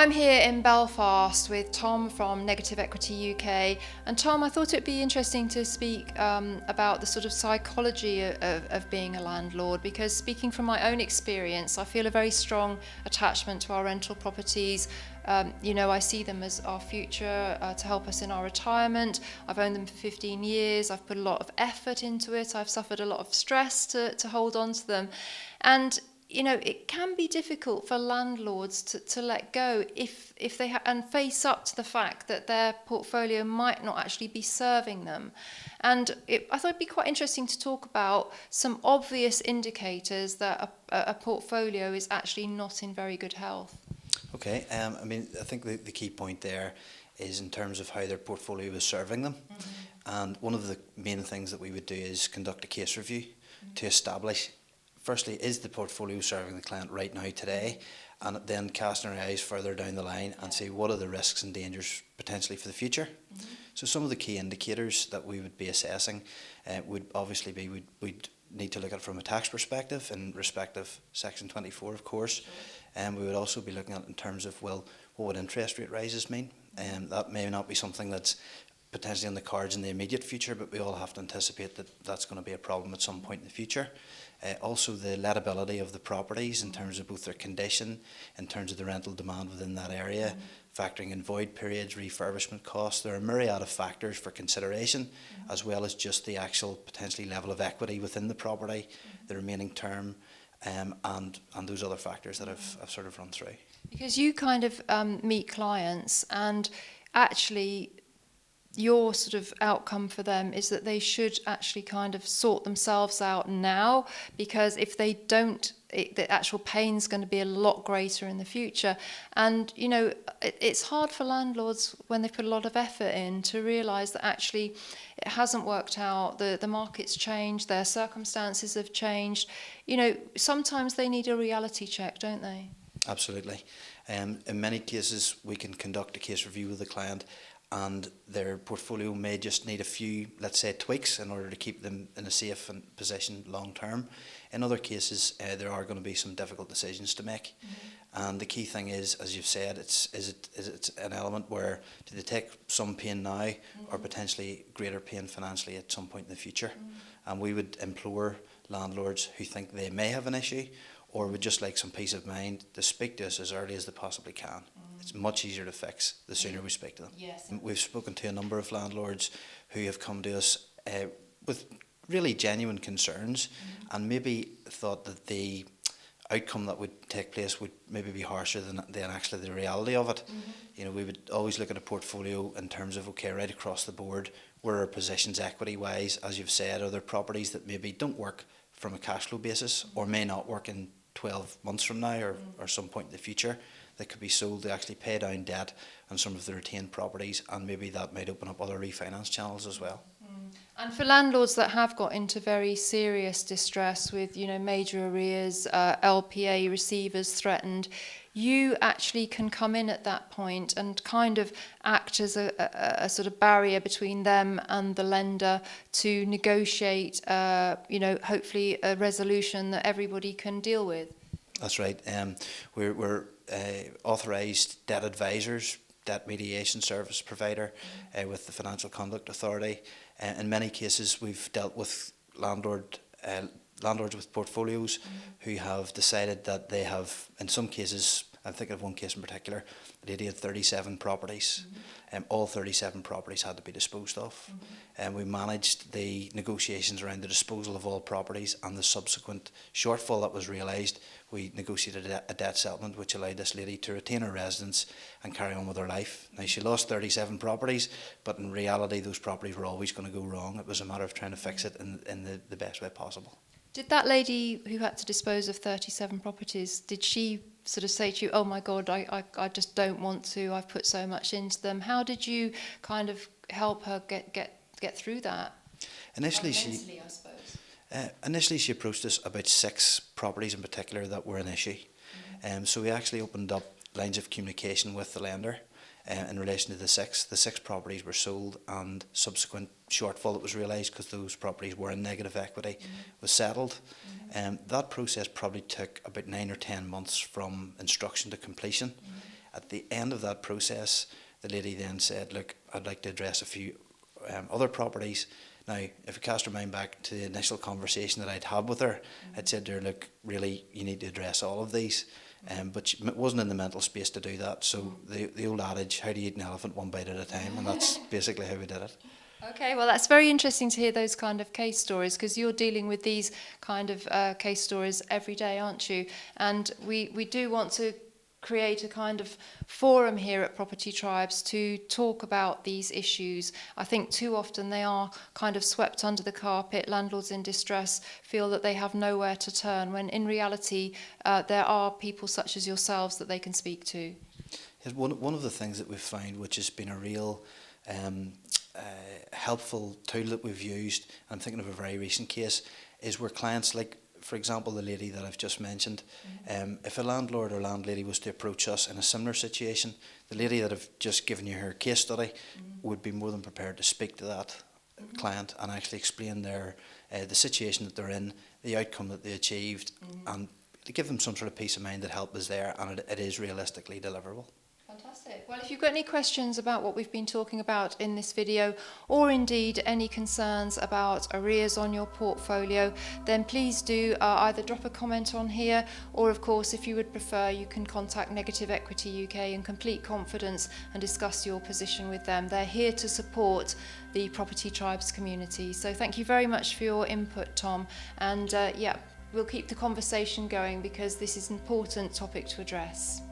I'm here in Belfast with Tom from Negative Equity UK. And Tom, I thought it'd be interesting to speak about the sort of psychology of being a landlord, because speaking from my own experience, I feel a very strong attachment to our rental properties. I see them as our future to help us in our retirement. I've owned them for 15 years. I've put a lot of effort into it. I've suffered a lot of stress to hold on to them. And it can be difficult for landlords to let go if they and face up to the fact that their portfolio might not actually be serving them. And I thought it'd be quite interesting to talk about some obvious indicators that a portfolio is actually not in very good health. Okay, I think the key point there is in terms of how their portfolio is serving them. Mm-hmm. And one of the main things that we would do is conduct a case review to establish, firstly, is the portfolio serving the client right now today, and then casting our eyes further down the line and see what are the risks and dangers potentially for the future. Mm-hmm. So some of the key indicators that we would be assessing would obviously be we'd need to look at it from a tax perspective in respect of Section 24, of course. And we would also be looking at it in terms of, well, what would interest rate rises mean? And that may not be something that's potentially on the cards in the immediate future, but we all have to anticipate that that's going to be a problem at some point in the future. Also the lettability of the properties in terms of both their condition, in terms of the rental demand within that area, factoring in void periods, refurbishment costs. There are a myriad of factors for consideration, as well as just the actual potentially level of equity within the property, the remaining term, and those other factors that I've sort of run through. Because you kind of meet clients, and actually your sort of outcome for them is that they should actually kind of sort themselves out now, because if they don't, the actual pain's going to be a lot greater in the future. And it's hard for landlords when they've put a lot of effort in to realise that actually it hasn't worked out, the market's changed, their circumstances have changed. Sometimes they need a reality check, don't they? Absolutely. In many cases we can conduct a case review with the client, and their portfolio may just need a few, let's say, tweaks in order to keep them in a safe position long term. In other cases, there are going to be some difficult decisions to make. Mm-hmm. And the key thing is, as you've said, is it an element where do they take some pain now, or potentially greater pain financially at some point in the future? And we would implore landlords who think they may have an issue, or would just like some peace of mind, to speak to us as early as they possibly can. It's much easier to fix the sooner we speak to them. Yes. We've spoken to a number of landlords who have come to us with really genuine concerns, and maybe thought that the outcome that would take place would maybe be harsher than actually the reality of it. We would always look at a portfolio in terms of, okay, right across the board, where are positions equity-wise? As you've said, are there properties that maybe don't work from a cash flow basis, or may not work in 12 months from now, or some point in the future, that could be sold to actually pay down debt on some of the retained properties, and maybe that might open up other refinance channels as well. And for landlords that have got into very serious distress with major arrears, LPA receivers threatened, you actually can come in at that point and kind of act as a sort of barrier between them and the lender to negotiate hopefully a resolution that everybody can deal with. That's right. We're authorised debt advisors, debt mediation service provider with the Financial Conduct Authority. In many cases, we've dealt with landlords with portfolios who have decided that they have, in some cases, I'm thinking of one case in particular, the lady had 37 properties, and all 37 properties had to be disposed of. And we managed the negotiations around the disposal of all properties, and the subsequent shortfall that was realised. We negotiated a debt settlement which allowed this lady to retain her residence and carry on with her life. Now, she lost 37 properties, but in reality those properties were always going to go wrong. It was a matter of trying to fix it in the best way possible. Did that lady who had to dispose of 37 properties, did she sort of say to you, oh my God, I just don't want to, I've put so much into them? How did you kind of help her get through that? Initially, mentally, I suppose. Initially she approached us about 6 properties in particular that were an issue. So we actually opened up lines of communication with the lender in relation to the 6. The 6 properties were sold, and subsequent shortfall that was realised because those properties were in negative equity was settled. That process probably took about 9 or 10 months from instruction to completion. At the end of that process, the lady then said, look, I'd like to address a few other properties. Now, if you cast her mind back to the initial conversation that I'd had with her, I'd said to her, look, really, you need to address all of these. But she wasn't in the mental space to do that. So the old adage, how do you eat an elephant one bite at a time? And that's basically how we did it. Okay, well, that's very interesting to hear those kind of case stories, because you're dealing with these kind of case stories every day, aren't you? And we do want to create a kind of forum here at Property Tribes to talk about these issues. I think too often they are kind of swept under the carpet. Landlords in distress feel that they have nowhere to turn, when in reality there are people such as yourselves that they can speak to. Yes, one of the things that we've found, which has been a real helpful tool that we've used, I'm thinking of a very recent case, is where clients, like for example the lady that I've just mentioned, if a landlord or landlady was to approach us in a similar situation, the lady that I've just given you her case study would be more than prepared to speak to that client and actually explain their the situation that they're in, the outcome that they achieved, and to give them some sort of peace of mind that help is there and it is realistically deliverable. Fantastic. Well, if you've got any questions about what we've been talking about in this video, or indeed any concerns about arrears on your portfolio, then please do either drop a comment on here, or of course, if you would prefer, you can contact Negative Equity UK in complete confidence and discuss your position with them. They're here to support the Property Tribes community. So thank you very much for your input, Tom. And yeah, we'll keep the conversation going because this is an important topic to address.